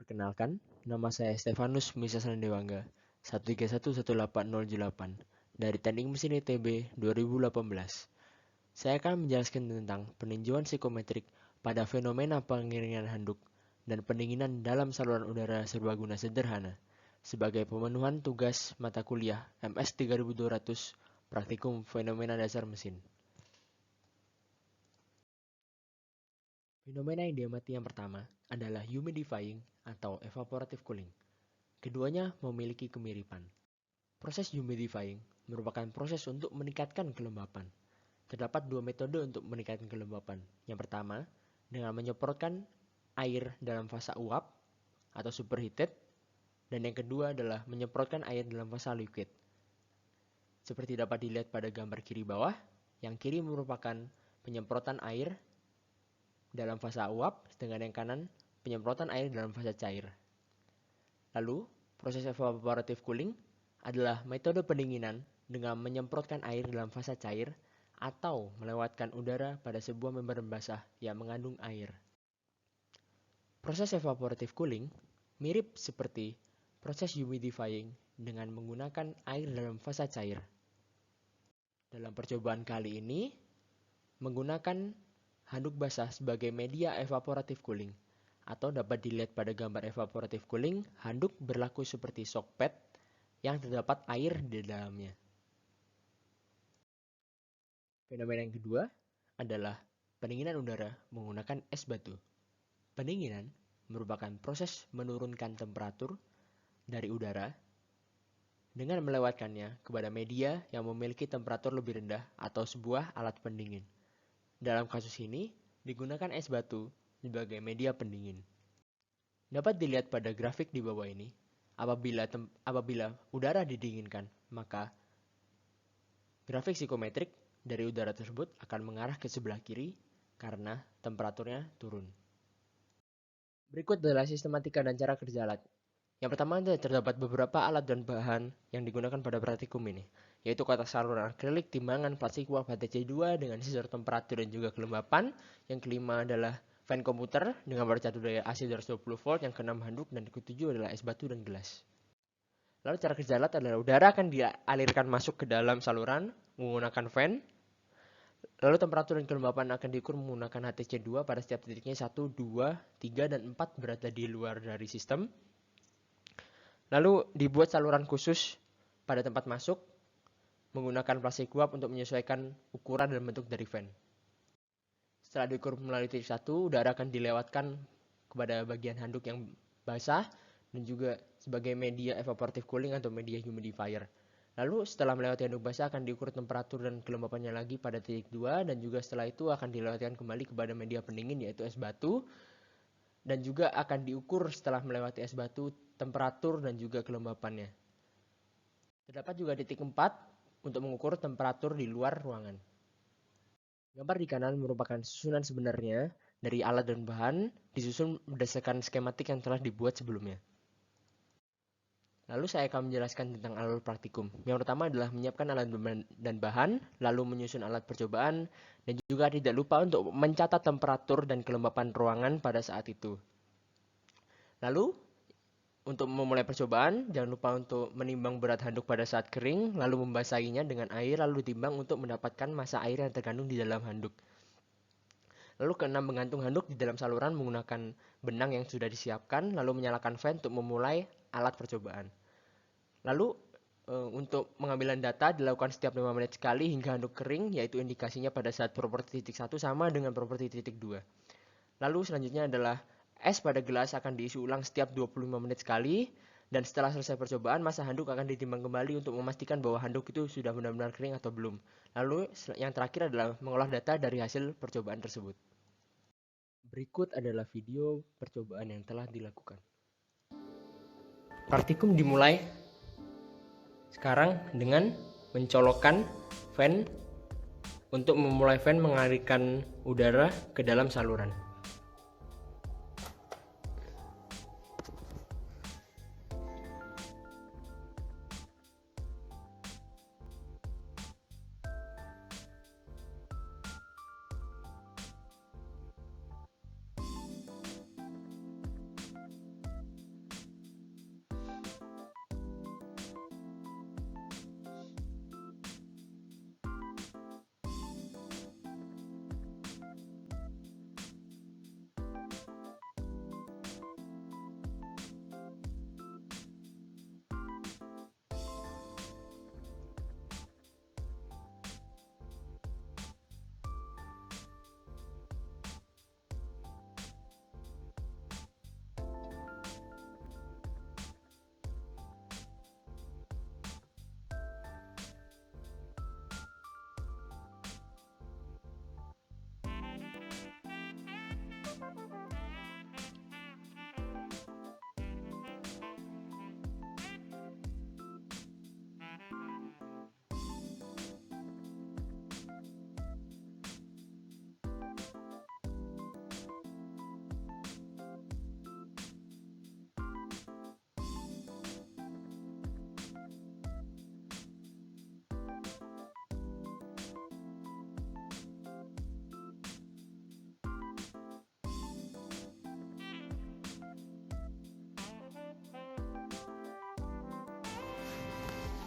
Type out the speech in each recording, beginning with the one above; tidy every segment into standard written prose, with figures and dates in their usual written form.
Perkenalkan, nama saya Stefanus Misasana Dewangga, 1311808 dari Teknik Mesin ITB 2018. Saya akan menjelaskan tentang peninjauan psikometrik pada fenomena pengiringan handuk dan pendinginan dalam saluran udara serbaguna sederhana sebagai pemenuhan tugas mata kuliah MS 3200 Praktikum Fenomena Dasar Mesin. Fenomena yang diamati yang pertama adalah humidifying atau evaporative cooling. Keduanya memiliki kemiripan. Proses humidifying merupakan proses untuk meningkatkan kelembapan. Terdapat dua metode untuk meningkatkan kelembapan. Yang pertama, dengan menyemprotkan air dalam fasa uap atau superheated, dan yang kedua adalah menyemprotkan air dalam fasa liquid. Seperti dapat dilihat pada gambar kiri bawah, yang kiri merupakan penyemprotan air dalam fasa uap, sedangkan yang kanan penyemprotan air dalam fasa cair. Lalu, proses evaporative cooling adalah metode pendinginan dengan menyemprotkan air dalam fasa cair atau melewatkan udara pada sebuah membran basah yang mengandung air. Proses evaporative cooling mirip seperti proses humidifying dengan menggunakan air dalam fasa cair. Dalam percobaan kali ini, menggunakan handuk basah sebagai media evaporative cooling, atau dapat dilihat pada gambar evaporative cooling, handuk berlaku seperti shock pad yang terdapat air di dalamnya. Fenomena yang kedua adalah pendinginan udara menggunakan es batu. Pendinginan merupakan proses menurunkan temperatur dari udara dengan melewatkannya kepada media yang memiliki temperatur lebih rendah atau sebuah alat pendingin. Dalam kasus ini, digunakan es batu sebagai media pendingin. Dapat dilihat pada grafik di bawah ini, apabila udara didinginkan, maka grafik psikometrik dari udara tersebut akan mengarah ke sebelah kiri karena temperaturnya turun. Berikut adalah sistematika dan cara kerja alat. Yang pertama, terdapat beberapa alat dan bahan yang digunakan pada praktikum ini, yaitu kotak saluran akrilik, timbangan, plastik uap, HTC2 dengan sensor temperatur dan juga kelembapan. Yang kelima adalah fan komputer dengan baut catur daya AC 220 volt. Yang keenam handuk, dan ketujuh adalah es batu dan gelas. Lalu cara kerja alat adalah udara akan dialirkan masuk ke dalam saluran menggunakan fan. Lalu temperatur dan kelembapan akan diukur menggunakan HTC2 pada setiap titiknya 1, 2, 3, dan 4 berada di luar dari sistem. Lalu dibuat saluran khusus pada tempat masuk menggunakan plastik uap untuk menyesuaikan ukuran dan bentuk dari fan. Setelah diukur melalui titik 1, udara akan dilewatkan kepada bagian handuk yang basah dan juga sebagai media evaporative cooling atau media humidifier. Lalu setelah melewati handuk basah akan diukur temperatur dan kelembapannya lagi pada titik 2, dan juga setelah itu akan dilewatkan kembali kepada media pendingin yaitu es batu. Dan juga akan diukur setelah melewati es batu temperatur dan juga kelembapannya. Terdapat juga titik 4 untuk mengukur temperatur di luar ruangan. Gambar di kanan merupakan susunan sebenarnya dari alat dan bahan disusun berdasarkan skematik yang telah dibuat sebelumnya. Lalu saya akan menjelaskan tentang alur praktikum. Yang pertama adalah menyiapkan alat dan bahan, lalu menyusun alat percobaan, dan juga tidak lupa untuk mencatat temperatur dan kelembapan ruangan pada saat itu. Lalu, untuk memulai percobaan, jangan lupa untuk menimbang berat handuk pada saat kering, lalu membasahinya dengan air, lalu ditimbang untuk mendapatkan massa air yang terkandung di dalam handuk. Lalu keenam, menggantung handuk di dalam saluran menggunakan benang yang sudah disiapkan, lalu menyalakan fan untuk memulai alat percobaan. Lalu, untuk pengambilan data dilakukan setiap 5 menit sekali hingga handuk kering, yaitu indikasinya pada saat properti titik 1 sama dengan properti titik 2. Lalu selanjutnya adalah es pada gelas akan diisi ulang setiap 25 menit sekali, dan setelah selesai percobaan, massa handuk akan ditimbang kembali untuk memastikan bahwa handuk itu sudah benar-benar kering atau belum. Lalu yang terakhir adalah mengolah data dari hasil percobaan tersebut. Berikut adalah video percobaan yang telah dilakukan. Praktikum dimulai sekarang dengan mencolokkan fan untuk memulai fan mengalirkan udara ke dalam saluran.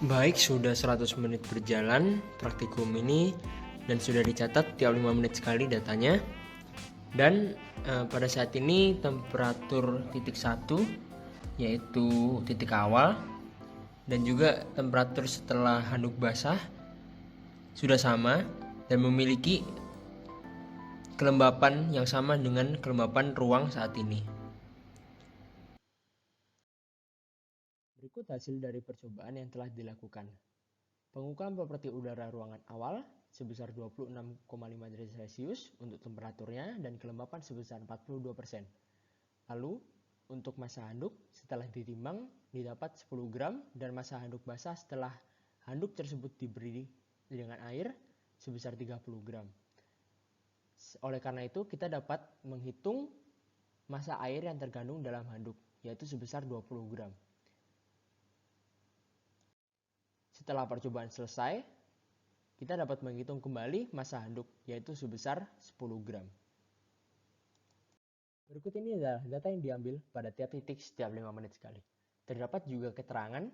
Baik, sudah 100 menit berjalan praktikum ini dan sudah dicatat tiap 5 menit sekali datanya. Dan pada saat ini temperatur titik 1 yaitu titik awal dan juga temperatur setelah handuk basah sudah sama dan memiliki kelembapan yang sama dengan kelembapan ruang saat ini. Berikut hasil dari percobaan yang telah dilakukan. Pengukuran properti udara ruangan awal sebesar 26,5 derajat Celcius untuk temperaturnya dan kelembapan sebesar 42%. Lalu, untuk massa handuk setelah ditimbang didapat 10 gram dan massa handuk basah setelah handuk tersebut diberi dengan air sebesar 30 gram. Oleh karena itu, kita dapat menghitung massa air yang terkandung dalam handuk, yaitu sebesar 20 gram. Setelah percobaan selesai, kita dapat menghitung kembali massa handuk, yaitu sebesar 10 gram. Berikut ini adalah data yang diambil pada tiap titik setiap 5 menit sekali. Terdapat juga keterangan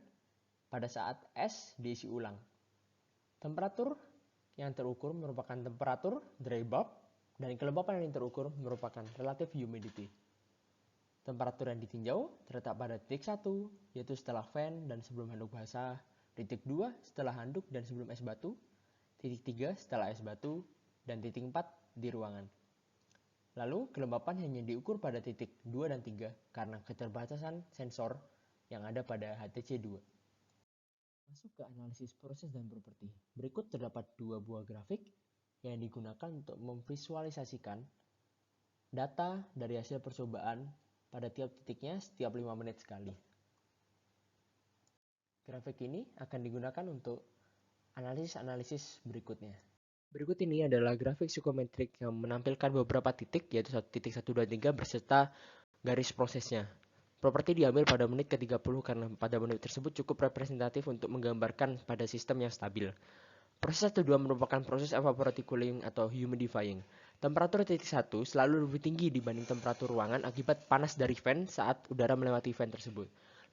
pada saat es diisi ulang. Temperatur yang terukur merupakan temperatur dry bulb dan kelembapan yang terukur merupakan relative humidity. Temperatur yang ditinjau terletak pada titik 1, yaitu setelah fan dan sebelum handuk basah, titik 2 setelah handuk dan sebelum es batu, titik 3 setelah es batu, dan titik 4 di ruangan. Lalu kelembapan hanya diukur pada titik 2 dan 3 karena keterbatasan sensor yang ada pada HTC 2. Masuk ke analisis proses dan properti. Berikut terdapat 2 buah grafik yang digunakan untuk memvisualisasikan data dari hasil percobaan pada tiap titiknya setiap 5 menit sekali. Grafik ini akan digunakan untuk analisis berikutnya. Berikut ini adalah grafik psikometrik yang menampilkan beberapa titik, yaitu titik 1, 2, 3 berserta garis prosesnya. Properti diambil pada menit ke-30 karena pada menit tersebut cukup representatif untuk menggambarkan pada sistem yang stabil. Proses 1, 2 merupakan proses evaporative cooling atau humidifying. Temperatur titik 1 selalu lebih tinggi dibanding temperatur ruangan akibat panas dari fan saat udara melewati fan tersebut.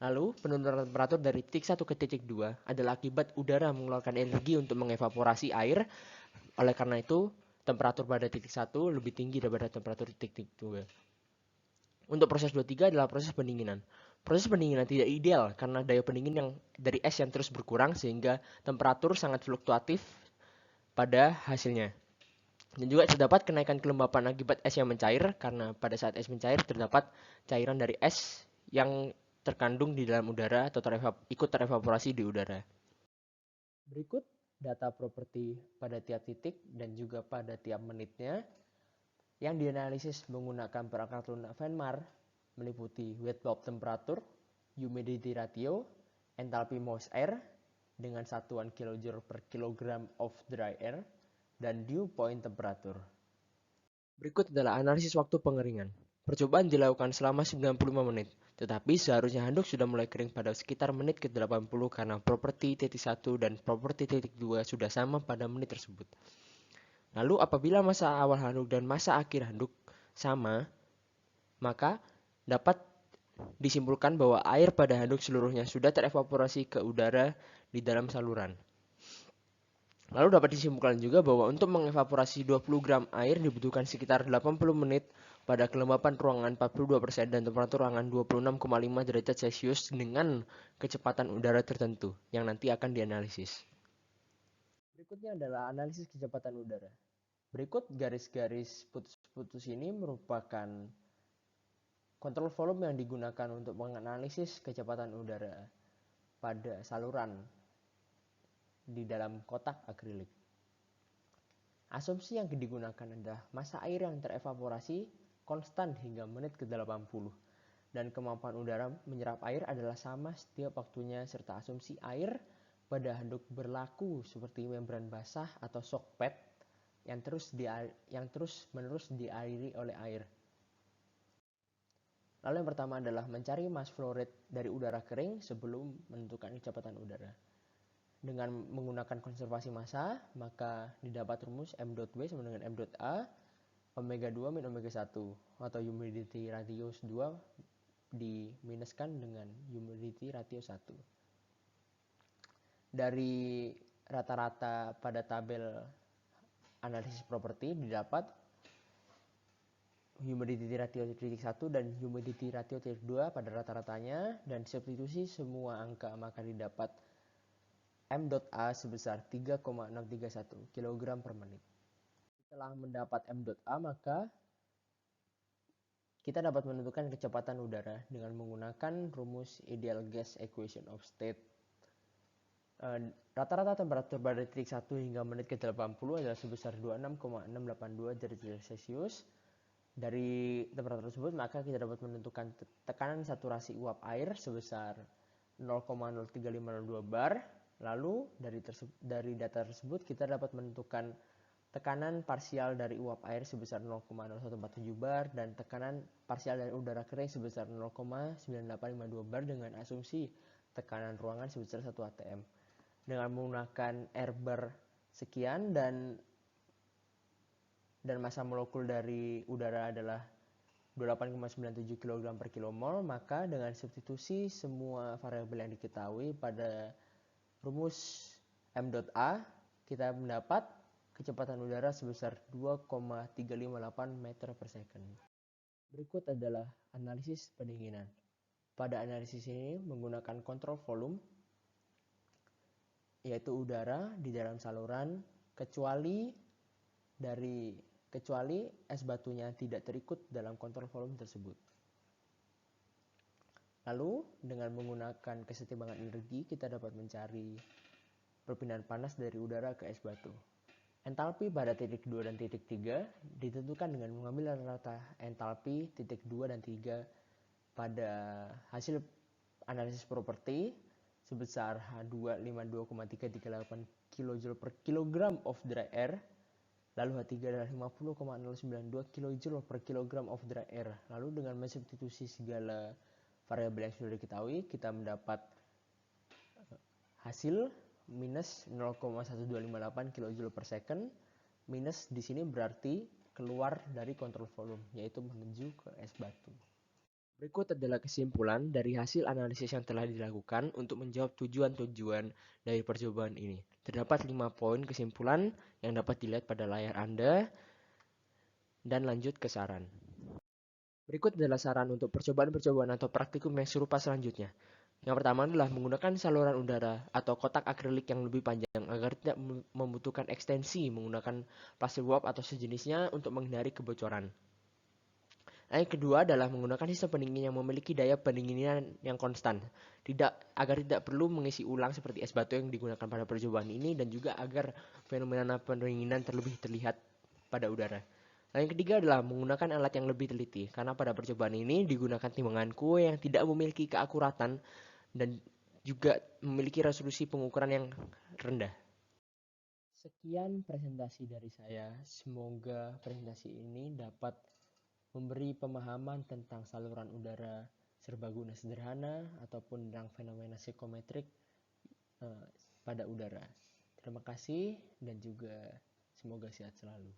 Lalu, penurunan temperatur dari titik 1 ke titik 2 adalah akibat udara mengeluarkan energi untuk mengevaporasi air. Oleh karena itu, temperatur pada titik 1 lebih tinggi daripada temperatur titik 2. Untuk proses 2, 3 adalah proses pendinginan. Proses pendinginan tidak ideal karena daya pendingin yang dari es yang terus berkurang sehingga temperatur sangat fluktuatif pada hasilnya. Dan juga terdapat kenaikan kelembapan akibat es yang mencair karena pada saat es mencair terdapat cairan dari es yang terkandung di dalam udara atau ikut terevaporasi di udara. Berikut data properti pada tiap titik dan juga pada tiap menitnya yang dianalisis menggunakan perangkat lunak Venmar meliputi wet bulb temperatur, humidity ratio, enthalpy moist air dengan satuan kilojoule per kilogram of dry air, dan dew point temperatur. Berikut adalah analisis waktu pengeringan. Percobaan dilakukan selama 95 menit, tetapi seharusnya handuk sudah mulai kering pada sekitar menit ke-80 karena properti titik 1 dan properti titik 2 sudah sama pada menit tersebut. Lalu apabila masa awal handuk dan masa akhir handuk sama, maka dapat disimpulkan bahwa air pada handuk seluruhnya sudah terevaporasi ke udara di dalam saluran. Lalu dapat disimpulkan juga bahwa untuk mengevaporasi 20 gram air dibutuhkan sekitar 80 menit pada kelembapan ruangan 42% dan temperatur ruangan 26,5 derajat Celcius dengan kecepatan udara tertentu yang nanti akan dianalisis. Berikutnya adalah analisis kecepatan udara. Berikut garis-garis putus-putus ini merupakan kontrol volume yang digunakan untuk menganalisis kecepatan udara pada saluran di dalam kotak akrilik. Asumsi yang digunakan adalah massa air yang terevaporasi konstan hingga menit ke-80 dan kemampuan udara menyerap air adalah sama setiap waktunya serta asumsi air pada handuk berlaku seperti membran basah atau shock pad yang terus-menerus dialiri oleh air. Lalu yang pertama adalah mencari mass flow rate dari udara kering sebelum menentukan kecepatan udara. Dengan menggunakan konservasi massa, maka didapat rumus M.W sama dengan M.A, omega 2 min omega 1, atau humidity ratio 2 diminuskan dengan humidity ratio 1. Dari rata-rata pada tabel analisis properti didapat humidity ratio titik 1 dan humidity ratio titik 2 pada rata-ratanya, dan substitusi semua angka maka didapat M.A sebesar 3,631 kg per menit. Setelah mendapat M.A maka kita dapat menentukan kecepatan udara dengan menggunakan rumus ideal gas equation of state. Rata-rata temperatur pada titik 1 hingga menit ke-80 adalah sebesar 26,682 derajat Celcius. Dari temperatur tersebut maka kita dapat menentukan tekanan saturasi uap air sebesar 0,03502 bar. Lalu dari data tersebut kita dapat menentukan tekanan parsial dari uap air sebesar 0,0147 bar dan tekanan parsial dari udara kering sebesar 0,9852 bar dengan asumsi tekanan ruangan sebesar 1 atm. Dengan menggunakan R bar sekian dan massa molekul dari udara adalah 28,97 kg per kilomol, maka dengan substitusi semua variabel yang diketahui pada rumus M.A kita mendapat kecepatan udara sebesar 2,358 meter per second. Berikut adalah analisis pendinginan. Pada analisis ini menggunakan kontrol volume, yaitu udara di dalam saluran kecuali es batunya tidak terikut dalam kontrol volume tersebut. Lalu dengan menggunakan kesetimbangan energi kita dapat mencari perpindahan panas dari udara ke es batu. Entalpi pada titik 2 dan titik 3 ditentukan dengan mengambil rata entalpi titik 2 dan 3 pada hasil analisis properti sebesar H252,338 kJ per kilogram of dry air, lalu H3 adalah 50,092 kJ per kilogram of dry air. Lalu dengan mensubstitusi segala variabel yang sudah diketahui, kita mendapat hasil minus 0,1258 kJ per second. Minus di sini berarti keluar dari kontrol volume, yaitu menuju ke es batu. Berikut adalah kesimpulan dari hasil analisis yang telah dilakukan untuk menjawab tujuan-tujuan dari percobaan ini. Terdapat 5 poin kesimpulan yang dapat dilihat pada layar Anda, dan lanjut ke saran. Berikut adalah saran untuk percobaan-percobaan atau praktikum yang serupa selanjutnya. Yang pertama adalah menggunakan saluran udara atau kotak akrilik yang lebih panjang agar tidak membutuhkan ekstensi menggunakan plastik uap atau sejenisnya untuk menghindari kebocoran. Yang kedua adalah menggunakan sistem pendingin yang memiliki daya pendinginan yang konstan, agar tidak perlu mengisi ulang seperti es batu yang digunakan pada percobaan ini, dan juga agar fenomena pendinginan terlebih terlihat pada udara. Yang ketiga adalah menggunakan alat yang lebih teliti, karena pada percobaan ini digunakan timbangan kue yang tidak memiliki keakuratan dan juga memiliki resolusi pengukuran yang rendah. Sekian presentasi dari saya. Semoga presentasi ini dapat memberi pemahaman tentang saluran udara serbaguna sederhana ataupun tentang fenomena psikometrik pada udara. Terima kasih dan juga semoga sehat selalu.